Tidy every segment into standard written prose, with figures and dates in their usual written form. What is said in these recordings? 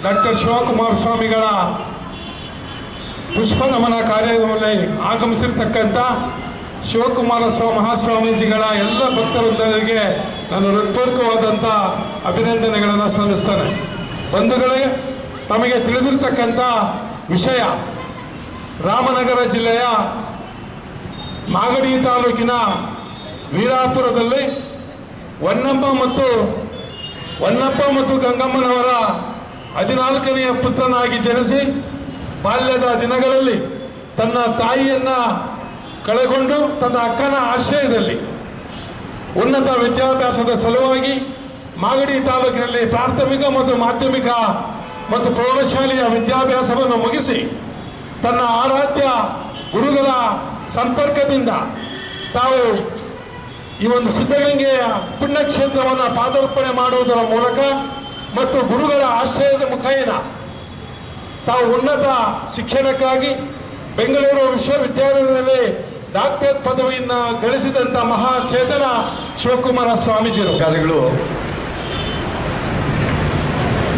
Doctor Shivakumara ಸ್ವಾಮಿಗಳ ಪುಷ್ಪ ನಮನ ಕಾರ್ಯಕ್ರಮದಲ್ಲಿ ಆಗಮಿಸಿರ್ತಕ್ಕಂಥ ಶಿವಕುಮಾರ ಮಹಾಸ್ವಾಮೀಜಿಗಳ ಎಲ್ಲ ಭಕ್ತವೃಂದರಿಗೆ ನಾನು ಹೃತ್ಪೂರ್ವಕವಾದಂಥ ಅಭಿನಂದನೆಗಳನ್ನು ಸಲ್ಲಿಸ್ತೇನೆ. ಬಂಧುಗಳೇ, ತಮಗೆ ತಿಳಿದಿರ್ತಕ್ಕಂಥ ವಿಷಯ, ರಾಮನಗರ ಜಿಲ್ಲೆಯ ಮಾಗಡಿ ತಾಲೂಕಿನ ವೀರಾಪುರದಲ್ಲಿ ಹೊನ್ನಪ್ಪ ಮತ್ತು ಗಂಗಮ್ಮನವರ 14ನೆಯ ಪುತ್ರನಾಗಿ ಜನಿಸಿ ಬಾಲ್ಯದ ದಿನಗಳಲ್ಲಿ ತನ್ನ ತಾಯಿಯನ್ನ ಕಳೆಕೊಂಡು ತನ್ನ ಅಕ್ಕನ ಆಶ್ರಯದಲ್ಲಿ ಉನ್ನತ ವಿದ್ಯಾಭ್ಯಾಸದ ಸಲುವಾಗಿ ಮಾಗಡಿ ತಾಲೂಕಿನಲ್ಲಿ ಪ್ರಾಥಮಿಕ ಮತ್ತು ಮಾಧ್ಯಮಿಕ ಮತ್ತು ಪ್ರೌಢಶಾಲೆಯ ವಿದ್ಯಾಭ್ಯಾಸವನ್ನು ಮುಗಿಸಿ ತನ್ನ ಆರಾಧ್ಯ ಗುರುಗಳ ಸಂಪರ್ಕದಿಂದ ತಾವು ಈ ಒಂದು ಸಿದ್ಧಗಂಗೆಯ ಪುಣ್ಯಕ್ಷೇತ್ರವನ್ನು ಪಾದಾರ್ಪಣೆ ಮಾಡುವುದರ ಮೂಲಕ ಮತ್ತು ಗುರುಗಳ ಆಶ್ರಯದ ಮುಖೇನ ತಾವು ಉನ್ನತ ಶಿಕ್ಷಣಕ್ಕಾಗಿ ಬೆಂಗಳೂರು ವಿಶ್ವವಿದ್ಯಾಲಯದಲ್ಲಿ ಡಾಕ್ಟರೇಟ್ ಪದವಿಯನ್ನು ಗಳಿಸಿದಂಥ ಮಹಾಚೇತನ ಶಿವಕುಮಾರ ಸ್ವಾಮೀಜಿಗಳು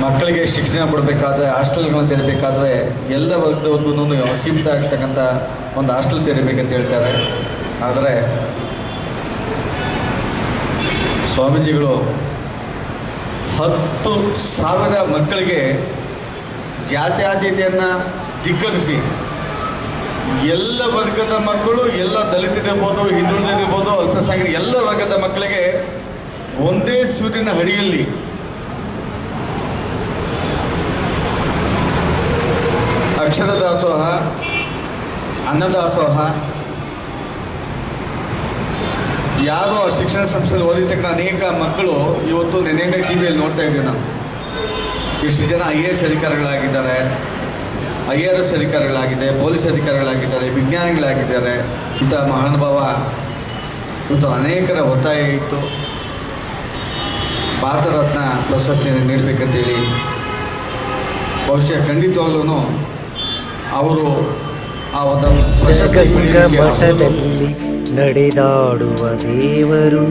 ಮಕ್ಕಳಿಗೆ ಶಿಕ್ಷಣ ಕೊಡಬೇಕಾದ್ರೆ ಹಾಸ್ಟೆಲ್ಗಳನ್ನು ತೆರಬೇಕಾದ್ರೆ ಎಲ್ಲ ವರ್ಗದವರೆಗೂ ಸೀಮಿತ ಆಗ್ತಕ್ಕಂಥ ಒಂದು ಹಾಸ್ಟೆಲ್ ತೆರಬೇಕಂತ ಹೇಳ್ತಾರೆ. ಆದರೆ ಸ್ವಾಮೀಜಿಗಳು 10,000 ಮಕ್ಕಳಿಗೆ ಜಾತ್ಯತೀತತೆಯನ್ನು ಧಿಕ್ಕರಿಸಿ ಎಲ್ಲ ವರ್ಗದ ಮಕ್ಕಳು, ಎಲ್ಲ ದಲಿತರಿರ್ಬೋದು, ಹಿಂದುಳಿದಿರ್ಬೋದು, ಅಲ್ಪಸಂಖ್ಯಾತ ಎಲ್ಲ ವರ್ಗದ ಮಕ್ಕಳಿಗೆ ಒಂದೇ ಸೂರಿನ ಅಡಿಯಲ್ಲಿ ಅಕ್ಷರ ದಾಸೋಹ, ಅನ್ನದಾಸೋಹ, ಯಾರು ಆ ಶಿಕ್ಷಣ ಸಂಸ್ಥೆಯಲ್ಲಿ ಓದಿರ್ತಕ್ಕ ಅನೇಕ ಮಕ್ಕಳು ಇವತ್ತು ನೆನ್ನೆ ಟಿವಿಯಲ್ಲಿ ನೋಡ್ತಾ ಇದ್ದೀವಿ ನಾವು. ಎಷ್ಟು ಜನ IAS ಅಧಿಕಾರಿಗಳಾಗಿದ್ದಾರೆ, IRS ಅಧಿಕಾರಿಗಳಾಗಿದೆ, ಪೊಲೀಸ್ ಅಧಿಕಾರಿಗಳಾಗಿದ್ದಾರೆ, ವಿಜ್ಞಾನಿಗಳಾಗಿದ್ದಾರೆ. ಇಂಥ ಮಹಾನುಭಾವ ಇವತ್ತು ಅನೇಕರ ಒತ್ತಾಯ ಇತ್ತು ಭಾರತ ರತ್ನ ಪ್ರಶಸ್ತಿಯನ್ನು ನೀಡಬೇಕಂತೇಳಿ. ಬಹುಶಃ ಖಂಡಿತವಾಗ್ಲೂ ಅವರು ಆ ಒಂದು ಮಠದಲ್ಲಿ ನಡೆದಾಡುವ ದೇವರು,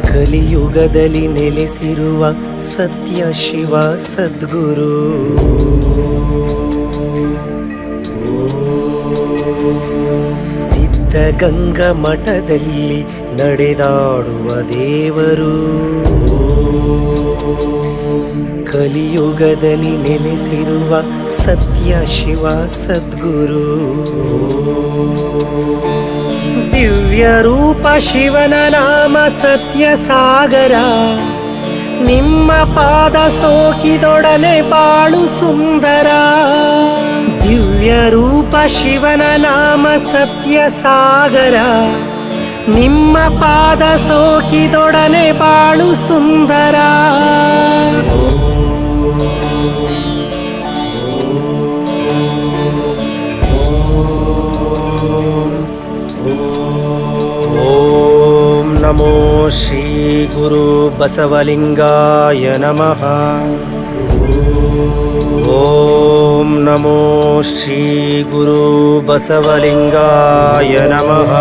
ಕಲಿಯುಗದಲ್ಲಿ ನೆಲೆಸಿರುವ ಸತ್ಯ ಶಿವ ಸದ್ಗುರು, ಸಿದ್ಧಗಂಗಾ ಮಠದಲ್ಲಿ ನಡೆದಾಡುವ ದೇವರು, ಕಲಿಯುಗದಲ್ಲಿ ನೆಲೆಸಿರುವ ಸತ್ಯ ಶಿವ ಸದ್ಗುರು. ದಿವ್ಯ ರೂಪ ಶಿವನ ನಾಮ ಸತ್ಯ ಸಾಗರ, ನಿಮ್ಮ ಪಾದ ಸೋಕಿದೊಡನೆ ಬಾಳು ಸುಂದರ. ದಿವ್ಯ ರೂಪ ಶಿವನ ನಾಮ ಸತ್ಯ ಸಾಗರ, ನಿಮ್ಮ ಪಾದ ಸೋಕಿದೊಡನೆ ಬಾಳು ಸುಂದರ. ಓಂ ನಮೋ ಶ್ರೀ ಗುರು ಬಸವಲಿಂಗಾಯ ನಮಃ. ಓಂ ನಮೋ ಶ್ರೀ ಗುರು ಬಸವಲಿಂಗಾಯ ನಮಃ.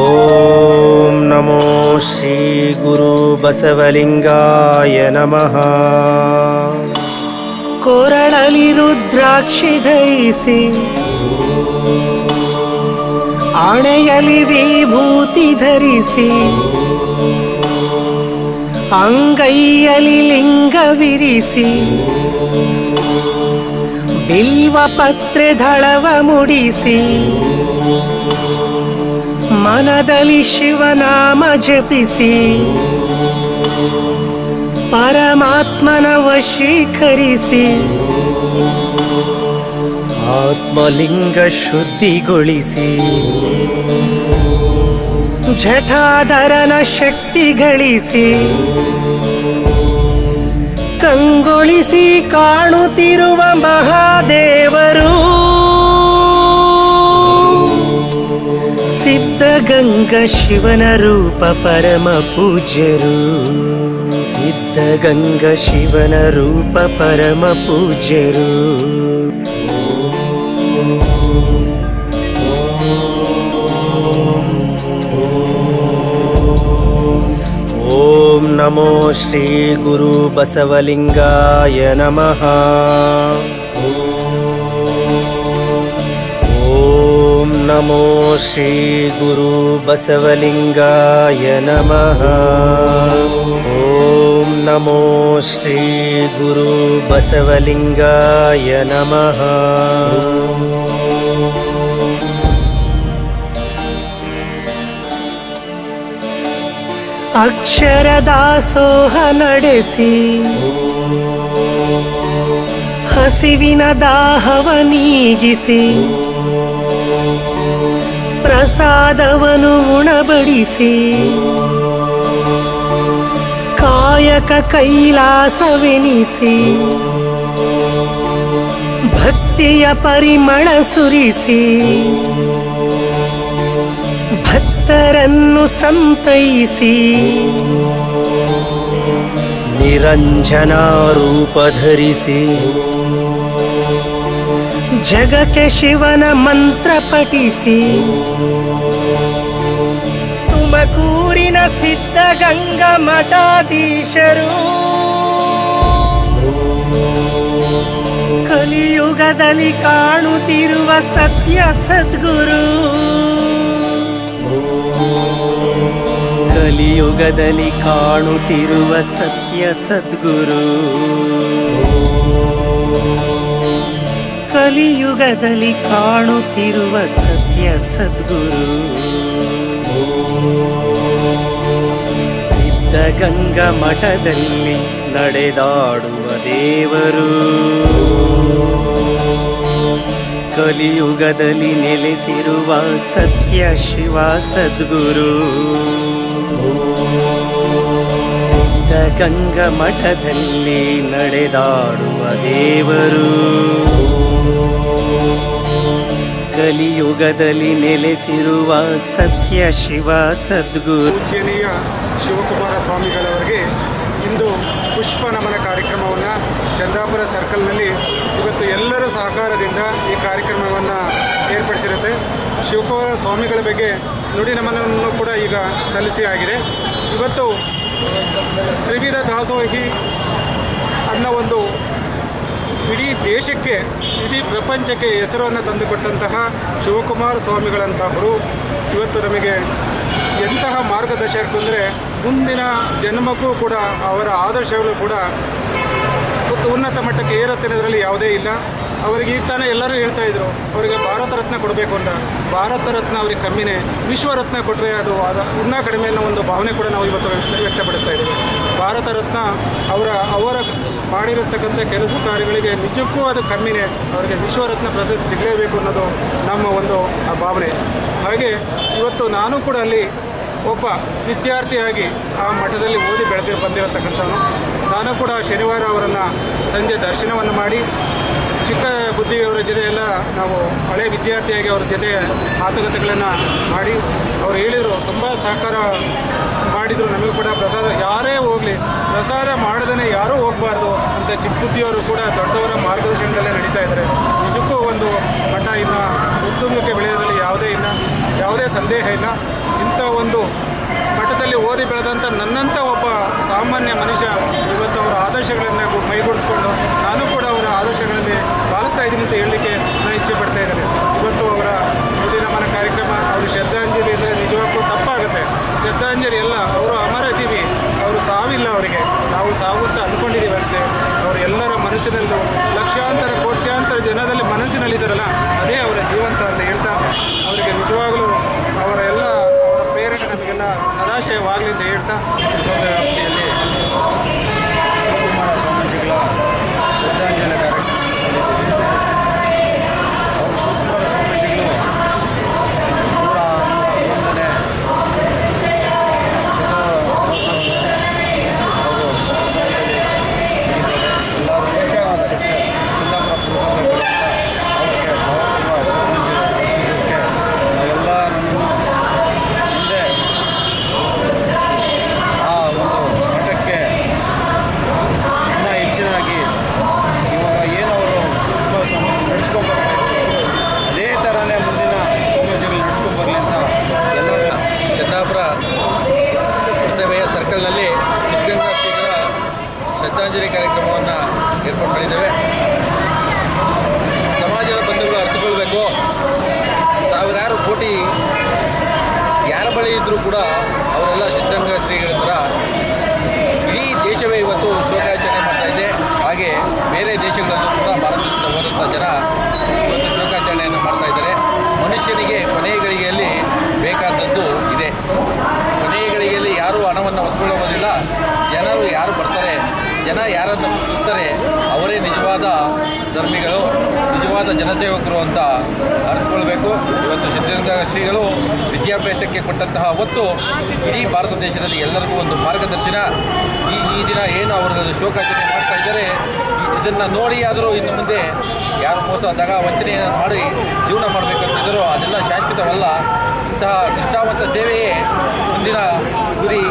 ಓಂ ನಮೋ ಶ್ರೀ ಗುರು ಬಸವಲಿಂಗಾಯ ನಮಃ. ಕೊರಳಲಿ ರುದ್ರಾಕ್ಷಿ ಧರಿಸಿ, ಆಣೆಯಲಿ ವಿಭೂತಿ ಧರಿಸಿ, ಅಂಗೈಯಲಿ ಲಿಂಗವಿರಿಸಿ, ಬಿಲ್ವ ಪತ್ರೆ ದಳವ ಮುಡಿಸಿ, ಮನದಲ್ಲಿ ಶಿವನಾಮ ಜಪಿಸಿ, ಪರಮಾತ್ಮನ ವಶೀಕರಿಸಿ, ಆತ್ಮಲಿಂಗ ಶುದ್ಧಿಗೊಳಿಸಿ, ಜಠಾಧರನ ಶಕ್ತಿ ಗಳಿಸಿ, ಕಂಗೊಳಿಸಿ ಕಾಣುತ್ತಿರುವ ಮಹಾದೇವರು ಸಿದ್ಧಗಂಗಾ ಶಿವನ ರೂಪ ಪರಮ ಪೂಜ್ಯರು. ಸಿದ್ಧಗಂಗಾ ಶಿವನ ರೂಪ ಪರಮ ಪೂಜ್ಯರು. ನಮೋ ಶ್ರೀ ಗುರು ಬಸವಲಿಂಗಾಯ ನಮಃ. ಓಂ ನಮೋ ಶ್ರೀ ಗುರು ಬಸವಲಿಂಗಾಯ ನಮಃ. ಓಂ ನಮೋ ಶ್ರೀ ಗುರು ಬಸವಲಿಂಗಾಯ ನಮಃ. ಅಕ್ಷರ ದಾಸೋಹ ನಡೆಸಿ ಹಸಿವಿನ ದಾಹವ ನೀಗಿಸಿ ಪ್ರಸಾದವನು ಉಣಬಡಿಸಿ ಕಾಯಕ ಕೈಲಾಸವೆನಿಸಿ ಭಕ್ತಿಯ ಪರಿಮಳ ಸುರಿಸಿ ಭಕ್ತರನ್ನು ಸಂತೈಸಿ ನಿರಂಜನ ರೂಪ ಧರಿಸಿ ಜಗಕ್ಕೆ ಶಿವನ ಮಂತ್ರ ಪಠಿಸಿ ತುಮಕೂರಿನ ಸಿದ್ಧಗಂಗಾ ಮಠಾಧೀಶರು ಕಲಿಯುಗದಲ್ಲಿ ಕಾಣುತ್ತಿರುವ ಸತ್ಯ ಸದ್ಗುರು. ಕಲಿಯುಗದಲ್ಲಿ ಕಾಣುತ್ತಿರುವ ಸತ್ಯ ಸದ್ಗುರು. ಕಲಿಯುಗದಲ್ಲಿ ಕಾಣುತ್ತಿರುವ ಸತ್ಯ ಸದ್ಗುರು. ಸಿದ್ಧಗಂಗಾ ಮಠದಲ್ಲಿ ನಡೆದಾಡುವ ದೇವರು. ಕಲಿಯುಗದಲ್ಲಿ ನೆಲೆಸಿರುವ ಸತ್ಯ ಶಿವ ಸದ್ಗುರು. ಸಿದ್ಧಗಂಗಾ ಮಠದಲ್ಲಿ ನಡೆದಾಡುವ ದೇವರು. ಕಲಿಯುಗದಲ್ಲಿ ನೆಲೆಸಿರುವ ಸತ್ಯ ಶಿವ ಸದ್ಗುರು. ಪೂಜ್ಯನೀಯ ಶಿವಕುಮಾರ ಸ್ವಾಮಿಗಳವರಿಗೆ ಇಂದು ಪುಷ್ಪ ನಮನ ಕಾರ್ಯಕ್ರಮವನ್ನು ಚಂದಾಪುರ ಸರ್ಕಲ್ನಲ್ಲಿ ಇವತ್ತು ಎಲ್ಲರ ಸಹಕಾರದಿಂದ ಈ ಕಾರ್ಯಕ್ರಮವನ್ನು ಏರ್ಪಡಿಸಿರುತ್ತೆ. ಶಿವಕುಮಾರ ಸ್ವಾಮಿಗಳ ಬಗ್ಗೆ ನುಡಿ ನಮನವನ್ನು ಕೂಡ ಈಗ ಸಲ್ಲಿಸಿ ಆಗಿದೆ. ಇವತ್ತು ತ್ರಿವಿಧ ದಾಸೋಹಿ ಅನ್ನೋ ಒಂದು ಇಡೀ ದೇಶಕ್ಕೆ, ಇಡೀ ಪ್ರಪಂಚಕ್ಕೆ ಹೆಸರನ್ನು ತಂದುಕೊಟ್ಟಂತಹ ಶಿವಕುಮಾರ ಸ್ವಾಮಿಗಳಂತಹವರು ಇವತ್ತು ನಮಗೆ ಎಂತಹ ಮಾರ್ಗದರ್ಶಕರು ಅಂದರೆ ಮುಂದಿನ ಜನ್ಮಕ್ಕೂ ಕೂಡ ಅವರ ಆದರ್ಶಗಳು ಕೂಡ ಉನ್ನತ ಮಟ್ಟಕ್ಕೆ ಏರುತ್ತೆ ಅನ್ನೋದರಲ್ಲಿ ಯಾವುದೇ ಇಲ್ಲ. ಅವರಿಗೆ ಈಗ ತಾನೇ ಎಲ್ಲರೂ ಹೇಳ್ತಾ ಇದ್ರು ಅವರಿಗೆ ಭಾರತ ರತ್ನ ಕೊಡಬೇಕು ಅಂತ. ಭಾರತ ರತ್ನ ಅವ್ರಿಗೆ ಕಮ್ಮಿನೇ, ವಿಶ್ವರತ್ನ ಕೊಟ್ಟರೆ ಅದು ಇನ್ನೂ ಕಡಿಮೆ ಅನ್ನೋ ಒಂದು ಭಾವನೆ ಕೂಡ ನಾವು ಇವತ್ತು ವ್ಯಕ್ತಪಡಿಸ್ತಾ ಇದ್ದೀವಿ. ಭಾರತ ರತ್ನ ಅವರ ಮಾಡಿರತಕ್ಕಂಥ ಕೆಲಸ ಕಾರ್ಯಗಳಿಗೆ ನಿಜಕ್ಕೂ ಅದು ಕಮ್ಮಿನೇ. ಅವರಿಗೆ ವಿಶ್ವರತ್ನ ಪ್ರಶಸ್ತಿ ಸಿಗಲೇಬೇಕು ಅನ್ನೋದು ನಮ್ಮ ಒಂದು ಭಾವನೆ. ಹಾಗೆ ಇವತ್ತು ನಾನು ಕೂಡ ಅಲ್ಲಿ ಒಬ್ಬ ವಿದ್ಯಾರ್ಥಿಯಾಗಿ ಆ ಮಠದಲ್ಲಿ ಓದಿ ಬಂದಿರತಕ್ಕಂಥವನು. ನಾನು ಕೂಡ ಶನಿವಾರ ಅವರನ್ನು ಸಂಜೆ ದರ್ಶನವನ್ನು ಮಾಡಿ ಚಿಕ್ಕ ಬುದ್ಧಿಯವರ ಜೊತೆ ಎಲ್ಲ ನಾವು ಹಳೆ ವಿದ್ಯಾರ್ಥಿಯಾಗಿ ಅವ್ರ ಜೊತೆ ಮಾತುಕತೆಗಳನ್ನು ಮಾಡಿ ಅವ್ರು ಹೇಳಿದರು, ತುಂಬ ಸಹಕಾರ ಮಾಡಿದರು. ನಮಗೂ ಕೂಡ ಪ್ರಸಾದ ಯಾರೇ ಹೋಗಲಿ ಪ್ರಸಾದ ಮಾಡದೇ ಯಾರೂ ಹೋಗಬಾರ್ದು ಅಂತ ಚಿಕ್ಕ ಬುದ್ಧಿಯವರು ಕೂಡ ದೊಡ್ಡವರ ಮಾರ್ಗದರ್ಶನದಲ್ಲೇ ನಡೀತಾ ಇದ್ದಾರೆ. ನಿಜಕ್ಕೂ ಒಂದು ಮಠ ಇನ್ನು ಉತ್ತುಂಗಕ್ಕೆ ಬೆಳೆಯೋದ್ರಲ್ಲಿ ಯಾವುದೇ ಸಂದೇಹ ಇಲ್ಲ. ಇಂಥ ಒಂದು ಮಠದಲ್ಲಿ ಓದಿ ಬೆಳೆದಂಥ ನನ್ನಂಥ ಒಬ್ಬ ಸಾಮಾನ್ಯ ಮನುಷ್ಯ ಇವತ್ತು ಅವರ ಆದರ್ಶಗಳನ್ನು ಮೈಗೂಡಿಸ್ಕೊಂಡು ನಾನು ಕೂಡ ಅವರ ಆದರ್ಶಗಳಲ್ಲಿ ಪಾಲಿಸ್ತಾ ಇದ್ದೀನಿ ಅಂತ ಹೇಳಲಿಕ್ಕೆ ನಾನು ಇಚ್ಛೆ ಪಡ್ತಾ ಇದ್ದೇನೆ. ಇವತ್ತು ಅವರ ನುಡಿ ನಮನ ಕಾರ್ಯಕ್ರಮ, ಅವರು ಶ್ರದ್ಧಾಂಜಲಿ ಅಂದರೆ ನಿಜವಾಗ್ಲೂ ತಪ್ಪಾಗುತ್ತೆ. ಶ್ರದ್ಧಾಂಜಲಿ ಎಲ್ಲ, ಅವರು ಅಮರಜೀವಿ, ಅವರು ಸಾವಿಲ್ಲ. ಅವರಿಗೆ ನಾವು ಸಾವು ಅಂತ ಅಂದ್ಕೊಂಡಿದ್ದೀವಿ ಅಷ್ಟೇ. ಅವರು ಎಲ್ಲರ ಮನಸ್ಸಿನಲ್ಲೂ ಲಕ್ಷಾಂತರ ಕೋಟ್ಯಾಂತರ ಜನದಲ್ಲಿ ಮನಸ್ಸಿನಲ್ಲಿದ್ದಾರಲ್ಲ, ಅದೇ ಅವರ ಜೀವಂತ ಅಂತ ಹೇಳ್ತಾ ಅವರಿಗೆ ನಿಜವಾಗಲೂ ಅವರ ಪ್ರೇರಣೆ ನಮಗೆಲ್ಲ ಸದಾಶಯವಾಗಲಿ ಅಂತ ಹೇಳ್ತಾ ವಿಶ್ವದ ವ್ಯಾಪ್ತಿಯಲ್ಲಿ ಶಿವಕುಮಾರ ಸ್ವಾಮೀಜಿಗಳ ಶ್ರದ್ಧಾಂಜಲಿ ಕಾರ್ಯಕ್ರಮ ನಡೆದಿದೆ. ಅವರು ಶಿವಕುಮಾರ ಸ್ವಾಮೀಜಿಗಳು 111ನೇ ಅವರು ಶ್ರದ್ಧಾಂಜಲಿ ಎಲ್ಲರೂ ಏಕವಾದ ಚರ್ಚೆ ಚಂದಾಪುರ ಪುರಸಭೆಗಳಿಂದ ಅವರಿಗೆ ಭಾವಪೂರ್ವ ಶ್ರದ್ಧಾಂಜಲಿ ಅರ್ಪಿಸೋದಕ್ಕೆ ನಾವೆಲ್ಲ ನಮ್ಮನ್ನು ಮುಂದೆ ಆ ಒಂದು ಮಠಕ್ಕೆ ಇನ್ನೂ ಹೆಚ್ಚಿನಾಗಿ ಇವಾಗ ಏನವರು ನಡೆಸ್ಕೊಂಡ್ಬರ್ತಾರೆ ಅದೇ ಥರನೇ ಮುಂದಿನ ಸ್ವಾಮೀಜಿಗಳು ನಡೆಸ್ಕೊಂಡ್ಬರಲಿ ಅಂತ ಎಲ್ಲರೂ ಚಂದಾಪುರ ಪುರಸಭೆಯ ಸರ್ಕಲ್ನಲ್ಲಿ ಸಿದ್ಧಗಂಗಾ ಶ್ರದ್ಧಾಂಜಲಿ ಕಾರ್ಯಕ್ರಮವನ್ನು ಏರ್ಪಾಡು ಮಾಡಿದ್ದೇವೆ. ಸಮಾಜದ ಬಂಧುಗಳು ಅರ್ಥಕೊಳ್ಬೇಕು. ಸಾವಿರಾರು ಕೋಟಿ ಯಾರ ಬಳಿ ಇದ್ದರೂ ಕೂಡ ಅವರೆಲ್ಲ ಸಿದ್ಧಗಂಗಾ ಶ್ರೀಗಳ ಥರ ಇಡೀ ದೇಶವೇ ಇವತ್ತು ಶೋಕಾಚರಣೆ ಮಾಡ್ತಾಯಿದೆ. ಹಾಗೆ ಬೇರೆ ದೇಶಗಳಲ್ಲೂ ಕೂಡ ಭಾರತದಿಂದ ಹೋದಂಥ ಜನ ಇವತ್ತು ಶೋಕಾಚರಣೆಯನ್ನು ಮಾಡ್ತಾಯಿದ್ದಾರೆ. ಮನುಷ್ಯನಿಗೆ ಕೊನೆಯ ಗಳಿಗೆಯಲ್ಲಿ ಬೇಕಾದದ್ದು ಇದೆ. ಕೊನೆಯ ಗಳಿಗೆಯಲ್ಲಿ ಯಾರೂ ಹಣವನ್ನು ಹೊತ್ಕೊಳ್ಳೋದಿಲ್ಲ. ಜನರು ಯಾರು ಬರ್ತಾರೆ, ಜನ ಯಾರನ್ನು ಗುರುತಿಸ್ತಾರೆ, ಅವರೇ ನಿಜವಾದ ಧರ್ಮಿಗಳು, ನಿಜವಾದ ಜನಸೇವಕರು ಅಂತ ಅರ್ಥಕೊಳ್ಬೇಕು. ಇವತ್ತು ಸಿದ್ಧಗಂಗಾ ಶ್ರೀಗಳು ವಿದ್ಯಾಭ್ಯಾಸಕ್ಕೆ ಕೊಟ್ಟಂತಹ ಒತ್ತು ಇಡೀ ಭಾರತ ದೇಶದಲ್ಲಿ ಎಲ್ಲರಿಗೂ ಒಂದು ಮಾರ್ಗದರ್ಶನ. ಈ ದಿನ ಏನು ಅವರು ಶೋಕಾಚರಣೆ ಮಾಡ್ತಾ ಇದ್ದಾರೆ, ಇದನ್ನು ನೋಡಿ ಆದರೂ ಇನ್ನು ಮುಂದೆ ಯಾರು ಮೋಸ ದಗ ವಂಚನೆಯನ್ನು ಮಾಡಿ ಜೀವನ ಮಾಡಬೇಕಂತಿದ್ದಾರೋ ಅದೆಲ್ಲ ಶಾಶ್ವತವಲ್ಲ. ಇಂತಹ ನಿಷ್ಠಾವಂತ ಸೇವೆಯೇ ಮುಂದಿನ ಗುರಿ.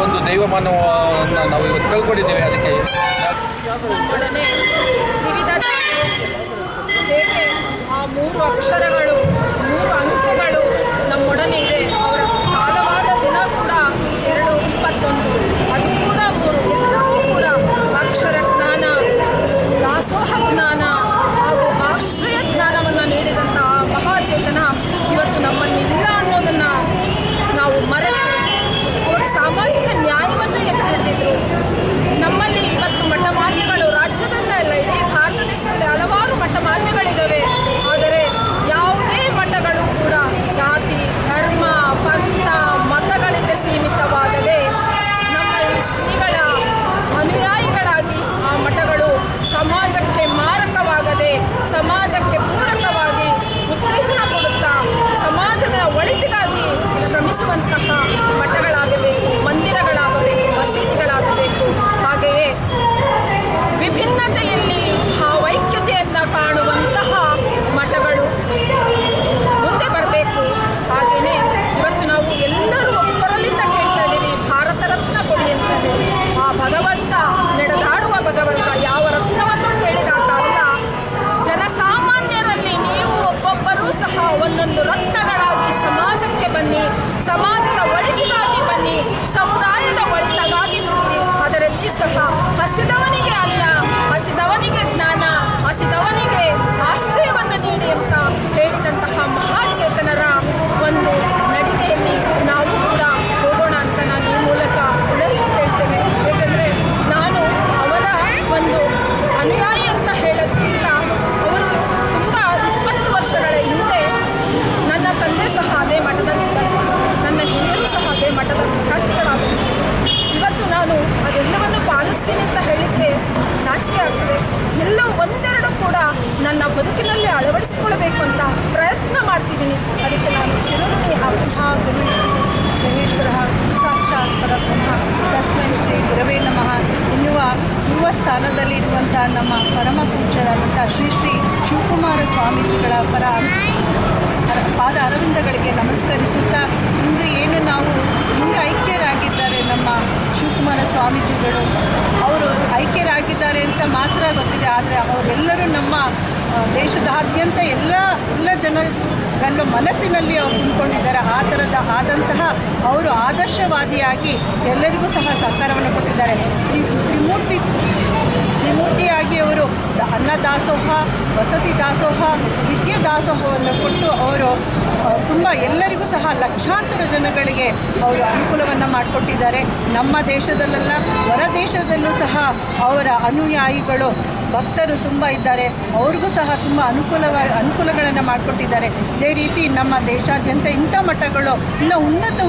ಒಂದು ದೈವಮಾನವನ್ನು ನಾವು ಇವತ್ತು ಕಳ್ಕೊಂಡಿದ್ದೇವೆ. ಅದಕ್ಕೆ ನಮ್ಮೊಡನೆ ವಿವಿಧ ಹೇಗೆ ಆ 3 ಅಕ್ಷರಗಳು 3 ಅಂಕಗಳು ನಮ್ಮೊಡನೆ ಇದೆ. ಅವರ ಕಾಲವಾದ ದಿನ ಕೂಡ 2/21, ಅದು ಕೂಡ 3 ಎಲ್ಲವೂ ಕೂಡ ಅಕ್ಷರ ಜ್ಞಾನ, ದಾಸೋಹ ಜ್ಞಾನ ಹಾಗೂ ಆಶ್ರಯ ಜ್ಞಾನವನ್ನು ನೀಡಿದಂತಹ ಮಹಾಚೇತನ ಇವತ್ತು ನಮ್ಮನ್ನಿಲ್ಲ ಅನ್ನೋದನ್ನು ನಾವು ಮರೆತು ಅವರು ಸಾಮಾಜಿಕ ನ್ಯಾಯವನ್ನು ಎತ್ತಿ ಹಿಡಿದಿದ್ರು. ನಮ್ಮಲ್ಲಿ ಇವತ್ತು ಮಠಮಾನ್ಯಗಳು ರಾಜ್ಯದಲ್ಲೇ ಅಲ್ಲ, ಇಡೀ ಭಾರತ ದೇಶದಲ್ಲಿ ಹಲವಾರು ಮಠಮಾನ್ಯಗಳಿದ್ದಾವೆ. ಆದರೆ ಯಾವುದೇ ಮಠಗಳು ಕೂಡ ಜಾತಿ, ಧರ್ಮ, ಪಂಥ, ಮತಗಳಿಗೆ ಸೀಮಿತವಾಗದೆ ನಮ್ಮ ಈ ಶ್ರೀಗಳ ಅನುಯಾಯಿಗಳಾಗಿ ಆ ಮಠಗಳು ಸಮಾಜಕ್ಕೆ ಮಾರಕವಾಗದೆ ಸಮಾಜಕ್ಕೆ ಪೂರಕವಾಗಿ ಉತ್ತೇಜನ ಕೊಡುತ್ತಾ ಸಮಾಜದ ಒಳಿತಿಗಾಗಿ ಶ್ರಮಿಸುವಂತಹ ಮಠಗಳಾಗಬೇಕು, ಮಂದಿರಗಳಾಗಬೇಕು, ಮಸೀದಿಗಳಾಗಬೇಕು. ಹಾಗೆಯೇ ವಿಭಿನ್ನತೆಯಲ್ಲಿ ಭಾವೈಕ್ಯತೆಯನ್ನು ಕಾಣುವಂತಹ ಮಠಗಳು ಮುಂದೆ ಬರಬೇಕು. ಹಾಗೆಯೇ ಇವತ್ತು ನಾವು ಎಲ್ಲರೂ ಒಬ್ಬರಲ್ಲಿಂದ ಕೇಳ್ತಾ ಇದ್ದೀವಿ, ಭಾರತ ರತ್ನ ಕೊಡಿ ಅಂತ ಹೇಳಿ. ಆ ಭಗವಂತ ನಡೆದಾಡುವ ಭಗವಂತ ಯಾವ ರತ್ನವನ್ನು ಕೇಳಿದಾಗ ಅಲ್ಲ, ಜನಸಾಮಾನ್ಯರಲ್ಲಿ ನೀವು ಒಬ್ಬೊಬ್ಬರೂ ಸಹ ಒಂದೊಂದು ರತ್ನಗಳಾಗಿ ಸಮಾಜಕ್ಕೆ ಬನ್ನಿ, ಸಮಾಜದ ಒಳಿತಿಗಾಗಿ ಬನ್ನಿ, ಸಮುದಾಯದ ಒಳಿತಿಗಾಗಿ ನುಡಿರಿ. ಅದರಲ್ಲಿ ಸಹ ಹಸಿದವನಿಗೆ ಅನ್ನ, ಹಸಿದವನಿಗೆ ಜ್ಞಾನ, ಹಸಿದವನಿಗೆ ಆಶ್ರಯವನ್ನು ನೀಡಿ ಅಂತ ಹೇಳಿದಂತಹ ಮಹಾಚೇತನರ ಒಂದು ನಡಿಗೆಯಲ್ಲಿ ನಾವು ಕೂಡ ಹೋಗೋಣ ಅಂತ ನಾನು ಈ ಮೂಲಕ ಎಲ್ಲರಿಗೂ ಹೇಳ್ತೇನೆ. ಏಕೆಂದರೆ ನಾನು ಅವರ ಒಂದು ಅನುಯಾಯಿ ಅಂತ ಹೇಳೋದ್ರಿಂದ ಅವರು ತುಂಬ 20 ವರ್ಷಗಳ ಹಿಂದೆ ನನ್ನ ತಂದೆ ಸಹ ಅದೇ ಮಠದಲ್ಲಿದ್ದಾರೆ, ನನ್ನ ಹಿರಿಯರು ಸಹ ಅದೇ ಮಠದ ವಿದ್ಯಾರ್ಥಿಗಳಾಗಿದ್ದಾರೆ. ಇವತ್ತು ನಾನು ಅದೆಲ್ಲವನ್ನು ಪಾಲಿಸ್ತೀನಿ ಅಂತ ಹೇಳಲಿಕ್ಕೆ ನಾಚಿಕೆ ಆಗ್ತದೆ. ಎಲ್ಲೋ ಒಂದೆರಡು ಕೂಡ ನನ್ನ ಬದುಕಿನಲ್ಲಿ ಅಳವಡಿಸಿಕೊಳ್ಬೇಕು ಅಂತ ಪ್ರಯತ್ನ ಮಾಡ್ತಿದ್ದೀನಿ. ಅದಕ್ಕೆ ನಾನು ಚಿರಋಣಿ. ಮಹೇಶ್ವರ ಸಾಕ್ಷಾತ್ ಪರಬ್ರಹ್ಮ ತಸ್ಮೈ ಶ್ರೀ ಗುರವೇ ನಮಃ ಎನ್ನುವ ಧ್ರುವ ಸ್ಥಾನದಲ್ಲಿ ಇರುವಂಥ ನಮ್ಮ ಪರಮ ಪೂಜ್ಯರಾದಂಥ ಶ್ರೀ ಶ್ರೀ ಶಿವಕುಮಾರ ಸ್ವಾಮೀಜಿಗಳ ಪಾದ ಅರವಿಂದಗಳಿಗೆ ನಮಸ್ಕರಿಸುತ್ತಾ, ಇಂದು ಏನು ನಾವು ಹಿಂಗೆ ಐಕ್ಯರಾಗಿದ್ದಾರೆ ನಮ್ಮ ಶಿವಕುಮಾರ ಸ್ವಾಮೀಜಿಗಳು, ಅವರು ಐಕ್ಯರಾಗಿದ್ದಾರೆ ಅಂತ ಮಾತ್ರ ಗೊತ್ತಿದೆ. ಆದರೆ ಅವರೆಲ್ಲರೂ ನಮ್ಮ ದೇಶದಾದ್ಯಂತ ಎಲ್ಲ ಜನರ ಮನಸ್ಸಿನಲ್ಲಿ ಅವರು ತುಂಬಿಕೊಂಡಿದ್ದಾರೆ. ಆ ಥರದ ಆದಂತಹ ಅವರು ಆದರ್ಶವಾದಿಯಾಗಿ ಎಲ್ಲರಿಗೂ ಸಹ ಸಹಕಾರವನ್ನು ಕೊಟ್ಟಿದ್ದಾರೆ. ತ್ರಿಮೂರ್ತಿಯಾಗಿ ಅವರು ಅನ್ನದಾಸೋಹ, ವಸತಿ ದಾಸೋಹ, ವಿದ್ಯೆ ದಾಸೋಹವನ್ನು ಕೊಟ್ಟು ಅವರು ತುಂಬ ಎಲ್ಲರಿಗೂ ಸಹ ಲಕ್ಷಾಂತರ ಜನಗಳಿಗೆ ಅವರು ಅನುಕೂಲವನ್ನು ಮಾಡಿಕೊಟ್ಟಿದ್ದಾರೆ. ನಮ್ಮ ದೇಶದಲ್ಲ, ಹೊರ ದೇಶದಲ್ಲೂ ಸಹ ಅವರ ಅನುಯಾಯಿಗಳು ಭಕ್ತರು ತುಂಬ ಇದ್ದಾರೆ. ಅವ್ರಿಗೂ ಸಹ ತುಂಬ ಅನುಕೂಲಗಳನ್ನು ಮಾಡಿಕೊಟ್ಟಿದ್ದಾರೆ. ಇದೇ ರೀತಿ ನಮ್ಮ ದೇಶಾದ್ಯಂತ ಇಂಥ ಮಠಗಳು ಇನ್ನೂ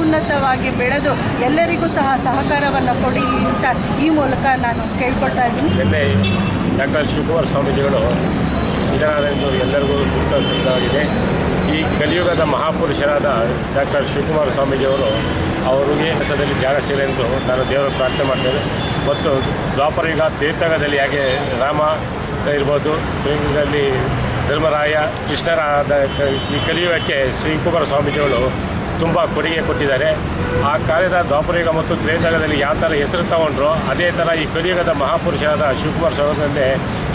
ಉನ್ನತವಾಗಿ ಬೆಳೆದು ಎಲ್ಲರಿಗೂ ಸಹ ಸಹಕಾರವನ್ನು ಕೊಡಿ ಅಂತ ಈ ಮೂಲಕ ನಾನು ಕೇಳ್ಕೊಳ್ತಾ ಇದ್ದೀನಿ. ನಿನ್ನೆ ಡಾಕ್ಟರ್ ಶಿವಕುಮಾರ ಸ್ವಾಮೀಜಿಗಳು ನಿಧನರಾದೆಂದು ಎಲ್ಲರಿಗೂ ದುಃಖವಾಗಿದೆ. ಈ ಕಲಿಯುಗದ ಮಹಾಪುರುಷರಾದ ಡಾಕ್ಟರ್ ಶಿವಕುಮಾರ ಸ್ವಾಮೀಜಿಯವರು ಅವರಿಗೆ ಕೆಲಸದಲ್ಲಿ ಜಾಗ ಸಿಗಲೆಂದು ನಾನು ದೇವರ ಪ್ರಾರ್ಥನೆ ಮಾಡ್ತೇನೆ. ಮತ್ತು ದ್ವಾಪರಯುಗ ತ್ರೇತಾಯುಗದಲ್ಲಿ ಹಾಗೆ ರಾಮ ಇರ್ಬೋದು, ತ್ರೇತಾಯುಗದಲ್ಲಿ ಧರ್ಮರಾಯ, ಕೃಷ್ಣರಾದ ಈ ಕಲಿಯುಗಕ್ಕೆ ಶಿವಕುಮಾರ ಸ್ವಾಮೀಜಿಗಳು ತುಂಬ ಕೊಡುಗೆ ಕೊಟ್ಟಿದ್ದಾರೆ. ಆ ಕಾಲದ ದ್ವಾಪರಯುಗ ಮತ್ತು ತ್ರೇತಾಯುಗದಲ್ಲಿ ಯಾವ ಥರ ಹೆಸರು ತಗೊಂಡ್ರು ಅದೇ ಥರ ಈ ಕಲಿಯುಗದ ಮಹಾಪುರುಷರಾದ ಶಿವಕುಮಾರ ಸ್ವಾಮೀಜಿಯನ್ನೇ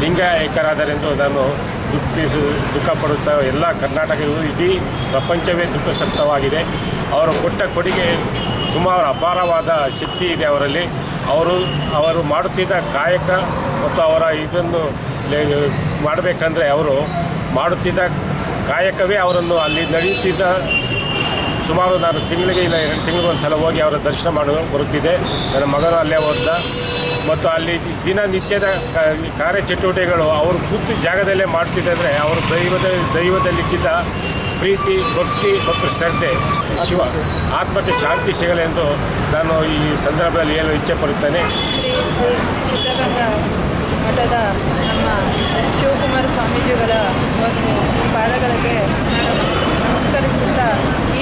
ಲಿಂಗೈಕ್ಯರಾದರೆಂದು ನಾನು ದುಃಖ ಪಡುತ್ತಾ ಎಲ್ಲ ಕರ್ನಾಟಕ ಇಡೀ ಪ್ರಪಂಚವೇ ದುಃಖ ಸಕ್ತವಾಗಿದೆ. ಅವರು ಕೊಟ್ಟ ಕೊಡುಗೆ ಸುಮಾರು ಅಪಾರವಾದ ಶಕ್ತಿ ಇದೆ ಅವರಲ್ಲಿ. ಅವರು ಮಾಡುತ್ತಿದ್ದ ಕಾಯಕ ಮತ್ತು ಅವರ ಇದನ್ನು ಮಾಡಬೇಕಂದ್ರೆ ಅವರು ಮಾಡುತ್ತಿದ್ದ ಕಾಯಕವೇ ಅವರನ್ನು ಅಲ್ಲಿ ನಡೆಯುತ್ತಿದ್ದ ಸುಮಾರು ನಾನು ತಿಂಗಳಿಗೆ ಇಲ್ಲ 2 ತಿಂಗಳಿಗೆ ಒಂದು ಸಲ ಹೋಗಿ ಅವರ ದರ್ಶನ ಬರುತ್ತಿದ್ದೆ. ನನ್ನ ಮಗನು ಅಲ್ಲೇ ಓದ್ದ ಮತ್ತು ಅಲ್ಲಿ ದಿನನಿತ್ಯದ ಕಾರ್ಯಚಟುವಟಿಕೆಗಳು ಅವರು ಕೂತು ಜಾಗದಲ್ಲೇ ಮಾಡ್ತಿದ್ದರೆ ಅವರು ದೈವದಲ್ಲಿಟ್ಟಿದ್ದ ಪ್ರೀತಿ ಭಕ್ತಿ ಮತ್ತು ಶ್ರದ್ಧೆ ಶಿವ ಆತ್ಮಕ್ಕೆ ಶಾಂತಿ ಸಿಗಲೆಂದು ನಾನು ಈ ಸಂದರ್ಭದಲ್ಲಿ ಏನು ಇಚ್ಛೆ ಪಡುತ್ತೇನೆ. ಶ್ರೀ ಸಿದ್ಧಗಂಗಾ ಮಠದ ನಮ್ಮ ಶಿವಕುಮಾರ ಸ್ವಾಮೀಜಿಗಳ ಒಂದು ಪಾದಗಳಿಗೆ ನಾನು ನಮಸ್ಕರಿಸುತ್ತಾ,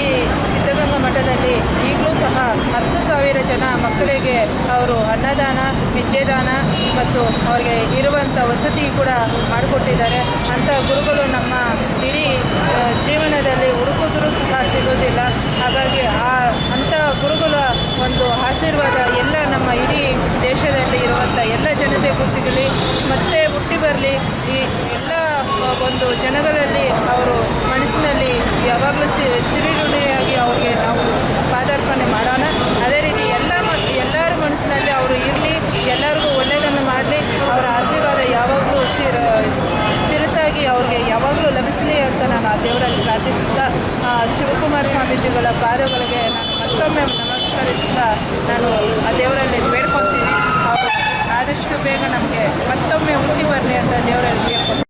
ಈ ಸಿದ್ಧಗಂಗಾ ಮಠದಲ್ಲಿ ಈಗಲೂ ಸಹ 10,000 ಜನ ಮಕ್ಕಳಿಗೆ ಅವರು ಅನ್ನದಾನ, ವಿದ್ಯಾದಾನ ಮತ್ತು ಅವರಿಗೆ ಇರುವಂಥ ವಸತಿ ಕೂಡ ಮಾಡಿಕೊಟ್ಟಿದ್ದಾರೆ. ಅಂಥ ಗುರುಗಳು ನಮ್ಮ ಇಡೀ ಜೀವನದಲ್ಲಿ ಹುಡುಕಿದ್ರೂ ಸಹ ಸಿಗೋದಿಲ್ಲ. ಹಾಗಾಗಿ ಅಂಥ ಗುರುಗಳ ಒಂದು ಆಶೀರ್ವಾದ ಎಲ್ಲ ನಮ್ಮ ಇಡೀ ದೇಶದಲ್ಲಿ ಇರುವಂಥ ಎಲ್ಲ ಜನತೆಗೂ ಸಿಗಲಿ, ಮತ್ತೆ ಹುಟ್ಟಿ ಬರಲಿ. ಈ ಎಲ್ಲ ಒಂದು ಜನಗಳಲ್ಲಿ ಅವರು ಮನಸ್ಸಿನಲ್ಲಿ ಯಾವಾಗಲೂ ಸಿರಿಋಣಿಯಾಗಿ ಅವ್ರಿಗೆ ನಾವು ಪಾದಾರ್ಪಣೆ ಮಾಡೋಣ. ಅದೇ ರೀತಿ ಎಲ್ಲರ ಮನಸ್ಸಿನಲ್ಲಿ ಅವರು ಇರಲಿ, ಎಲ್ಲರಿಗೂ ಒಳ್ಳೆಯದನ್ನು ಮಾಡಲಿ, ಅವರ ಆಶೀರ್ವಾದ ಯಾವಾಗಲೂ ಶಿರಸಾಗಿ ಅವ್ರಿಗೆ ಯಾವಾಗಲೂ ಲಭಿಸಲಿ ಅಂತ ನಾನು ಆ ದೇವರಲ್ಲಿ ಪ್ರಾರ್ಥಿಸುತ್ತಾ, ಶಿವಕುಮಾರ ಸ್ವಾಮೀಜಿಗಳ ಪಾದಗಳಿಗೆ ನಾನು ಮತ್ತೊಮ್ಮೆ ನಮಸ್ಕರಿಸುತ್ತಾ ನಾನು ಆ ದೇವರಲ್ಲಿ ಬೇಡ್ಕೊತೀನಿ. ಅವರು ಆದಷ್ಟು ಬೇಗ ನಮಗೆ ಮತ್ತೊಮ್ಮೆ ಹುಟ್ಟಿ ಬರಲಿ ಅಂತ ದೇವರಲ್ಲಿ ಕೇಳ್ಕೊತೀನಿ.